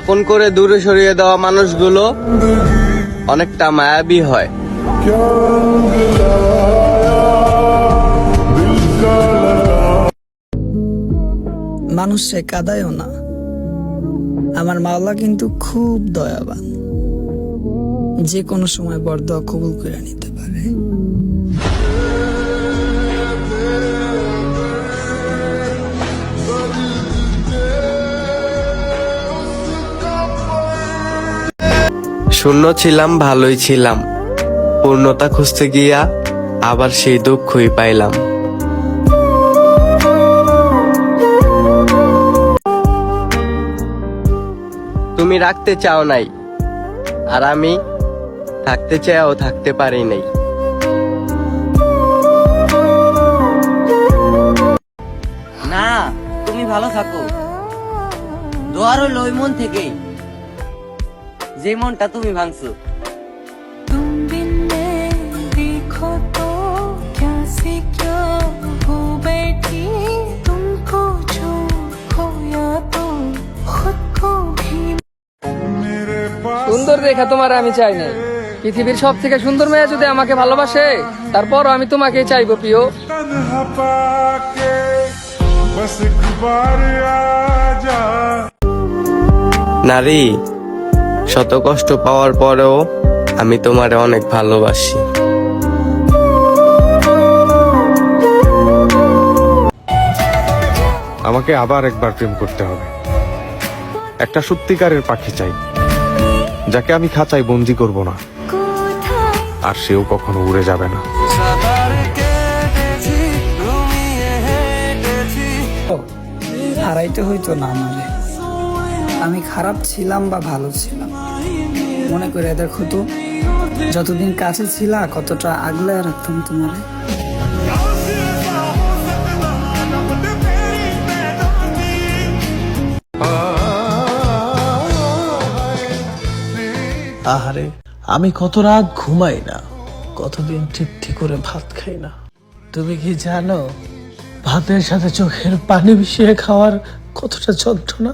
আপন করে দূরে সরিয়ে দেওয়া মানুষগুলো অনেকটা মায়াবী হয়। মানুষ সে কাঁদায়ও না, আমার মাওলা কিন্তু খুব দয়াবান, যে কোনো সময় বরদোয়া কবুল করে নিতে পারে। শূন্য ছিলাম, ভালোই ছিলাম, পূর্ণতা খুঁজতে গিয়া আবার সেই দুঃখই পাইলাম। তুমি রাখতে চাও নাই, আর আমি থাকতে চাও থাকতে পারি নাই। না, তুমি ভালো থাকো। দোয়া রইল ওই মন থেকেই, যে মনটা তুমি ভাঙছো। तुम बिन मैं देखो तो क्या से क्या हो बैठी, तुमको जो खोया तो खुद को भी। সুন্দর দেখা তোমার আমি চাই নাই। পৃথিবীর সব থেকে সুন্দর মেয়ে যদি আমাকে ভালোবাসে, তারপরও আমি তোমাকে চাইবো প্রিয়। নারী, শত কষ্ট পাওয়ার পরেও আমি তোমারে অনেক ভালোবাসি। আমাকে আবার একবার প্রেম করতে হবে। একটা সত্যিকারের পাখি চাই, যাকে আমি খাঁচায় বন্দি করব না, আর সেও কখনো উড়ে যাবে না। হারাইতে হইতো না আমারে, আমি খারাপ ছিলাম বা ভালো ছিলাম, মনে করে দেখো তো, যতদিন কাছে ছিলা কতটা আগলে রাখতাম তোমারে। আহারে, আমি কত রাত ঘুমাই না, কতদিন তৃপ্তি করে ভাত খাই না। তুমি কি জানো ভাতের সাথে চোখের পানি মিশিয়ে খাওয়ার কতটা যন্ত্রণা?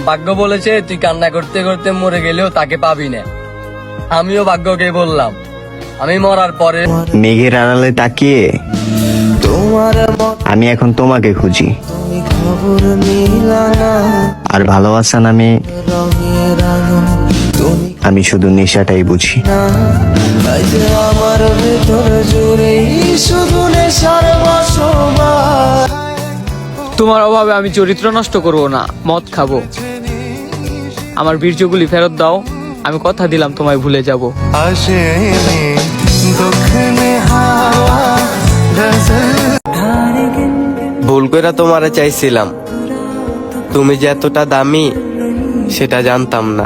ভাগ্য বলেছে তুই কান্না করতে করতে মরে গেলেও তাকে পাবি না। আমিও ভাগ্যকে বললাম, আমি মরার পরে মেঘের আড়ালে তাকিয়ে আমি এখন তোমাকে খুঁজি, আর ভালোবাসা নামে আমি শুধু নেশাটাই বুঝি। তোমার অভাবে আমি চরিত্র নষ্ট করব না, মদ খাবো। আমার বীর্যগুলি ফেরত দাও, আমি কথা দিলাম তোমায় ভুলে যাব। ভুল করে তোমারে চাইছিলাম, তুমি যে এতটা দামি সেটা জানতাম না।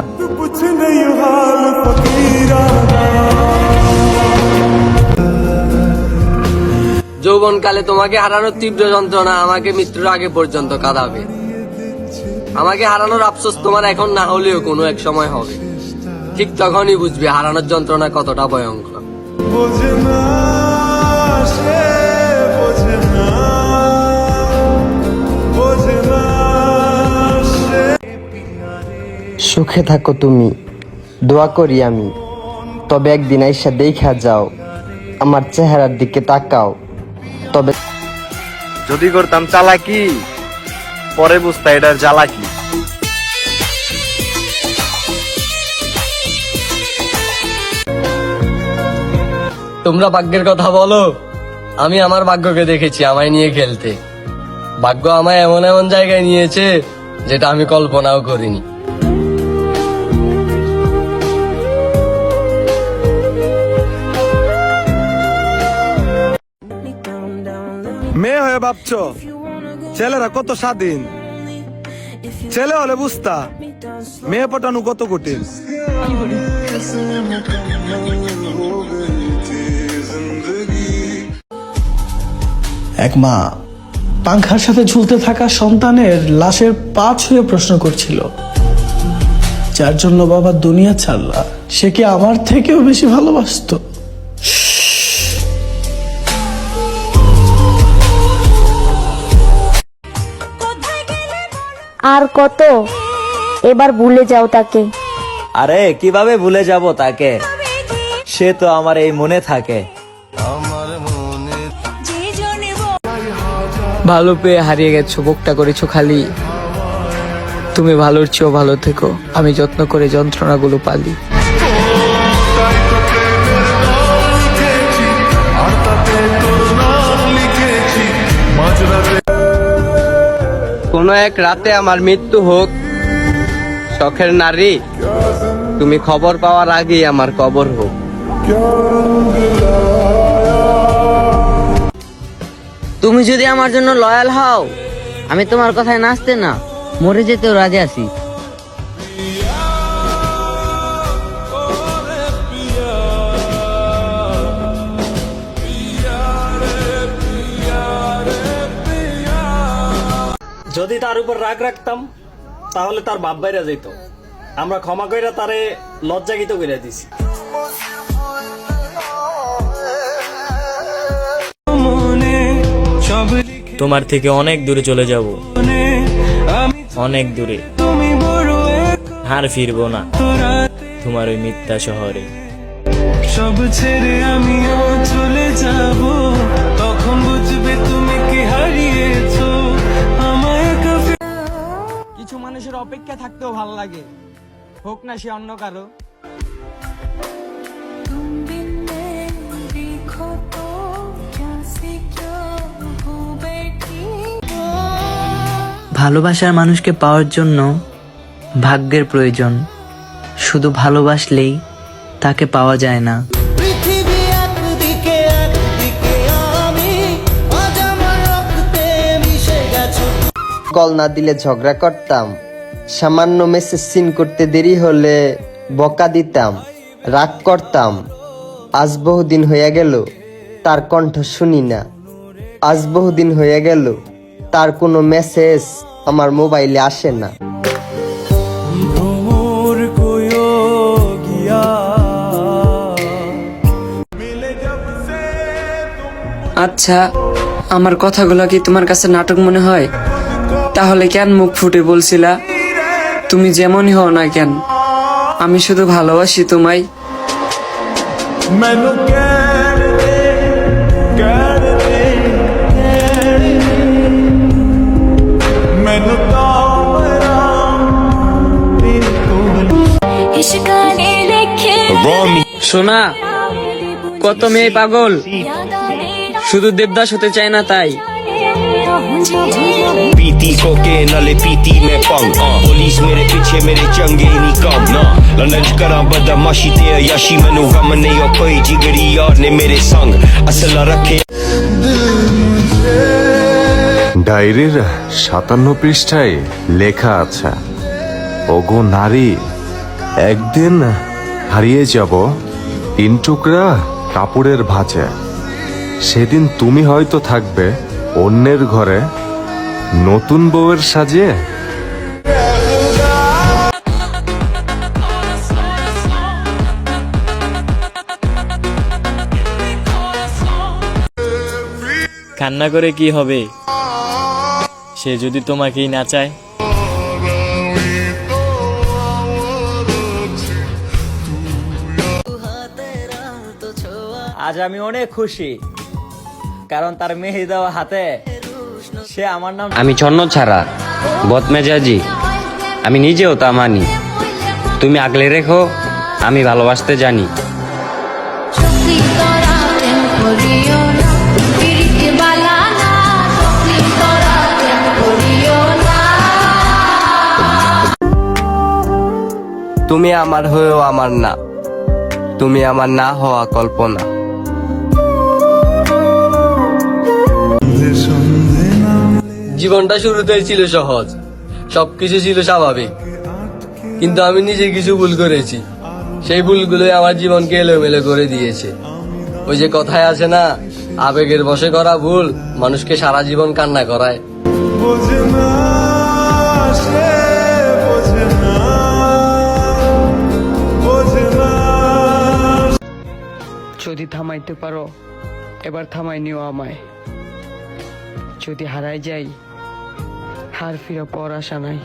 যৌবনকালে তোমাকে হারানোর তীব্র যন্ত্রণা আমাকে মৃত্যুর আগে পর্যন্ত কাঁদাবে। আমাকে হারানোর আফসোস তোমার এখন না হলেও কোনো এক সময় হবে। ঠিক তখনই বুঝবে হারানোর যন্ত্রণা কতটা ভয়ঙ্কর। সুখে থাকো তুমি, দোয়া করি আমি, তবে একদিন আইসা দেখা যাও, আমার চেহারার দিকে তাকাও। তবে যদি করতাম চালাকি, পরে বুঝতা এটার জ্বালাকি। তোমরা ভাগ্যের কথা বলো, আমি আমার ভাগ্যকে দেখেছি আমায় নিয়ে খেলতে। ভাগ্য আমায় এমন এমন জায়গায় নিয়েছে যেটা আমি কল্পনাও করিনি। মেয়ে হয়ে ভাবছো ছেলেরা কত স্বাধীন, ছেলে হলে বুঝতা মেয়ে পটানো কত কঠিন। এক মা পাংখার সাথে ঝুলতে থাকা সন্তানের লাশের পা ছুঁয়ে প্রশ্ন করছিল, যার জন্য বাবা দুনিয়া ছাড়লা সে কি আমার থেকেও বেশি ভালোবাসতো? আর কত, এবার ভুলে যাও তাকে। আরে কিভাবে ভুলে যাব তাকে, সে তো আমার এই মনে থাকে। ভালো পেয়ে হারিয়ে গেছো, বুকটা করেছো খালি। তুমি ভালোর চেয়েও ভালো থেকো, আমি যত্ন করে যন্ত্রণাগুলো পালি। কোনো এক রাতে আমার মৃত্যু হোক, শখের নারী তুমি খবর পাওয়ার আগেই আমার কবর হোক। তুমি যদি আমার জন্য লয়াল হও, আমি তোমার কথায় নাচতে না মরে যেতেও রাজি আছি। যদি তার উপর রাগ রাখতাম তাহলে তার বাপ বাইরা যেত, আমরা ক্ষমা কইরা তারে লজ্জাকিত কইরা দিছি। তোমার থেকে অনেক দূরে চলে যাব, অনেক দূরে, আর ফিরবো না তোমার ওই মিথ্যা শহরে। সব ছেড়ে আমিও চলে যাব, তখন বুঝবে তুমি কি হারিয়েছো আমায়। কিছু মানুষের অপেক্ষা থাকতেও ভালো লাগে, হোক না সে অন্য কারো। तुम बिन मैं देखो तो क्या से क्या हो बैठी। ভালোবাসার মানুষকে পাওয়ার জন্য ভাগ্যের প্রয়োজন, শুধু ভালোবাসলেই তাকে পাওয়া যায় না। কল না দিলে ঝগড়া করতাম, সামান্য মেসেজ সিন করতে দেরি হলে বকা দিতাম, রাগ করতাম। আজ বহুদিন হয়ে গেল তার কণ্ঠ শুনি না, আজ বহুদিন হয়ে গেল তার কোনো মেসেজ আমার মোবাইলে আসে না। আচ্ছা, আমার কথাগুলো কি তোমার কাছে নাটক মনে হয়? তাহলে কেন মুখ ফুটে বলছিলা? তুমি যেমনই হও না কেন, আমি শুধু ভালোবাসি তোমায়। সোনা, কত মেয়ে পাগল, শুধু দেবদাস হতে চায় না তাই। पीती कोके नाले पीती मैं पंग पुलिस मेरे पीछे मेरे चंगे नहीं कम ना लंच करा बदमाशी ते याशी मैनू गम नहीं हो कोई जिगरी यार ने मेरे संग असल रखे। ডায়েরির 57 পৃষ্ঠায় লেখা আছে, ওগো নারী, একদিন হারিয়ে যাব 3 টুকরা কাপড়ের ভাঁজে। সেদিন তুমি হয়তো থাকবে অন্যের ঘরে নতুন বউয়ের সাজে। কান্না করে কি হবে, সে যদি তোমাকেই না চায়। আজ আমি অনেক খুশি, কারণ তার মেহে দেওয়া হাতে সে আমার নাম। আমি ছন্ন ছাড়া বদমেজাজি, আমি নিজেও তা মানি। তুমি আগলে রেখো, আমি ভালোবাসতে জানি। তুমি আমার হয়েও আমার না, তুমি আমার না হওয়া কল্পনা। জীবনটা শুরুতেই ছিল সহজ, সবকিছু ছিল স্বাভাবিক, কিন্তু আমি নিজে কিছু ভুল করেছি। সেই ভুলগুলোই আমার জীবনকে এলোমেলো করে দিয়েছে। ওই যে কথায় আছে না, আবেগের বশে করা ভুল মানুষকে সারা জীবন কান্না করায়। যদি থামাইতে পারো এবার থামাই নিও আমায়, যদি হারাই যাই আর ফিরে পর আশা নাই।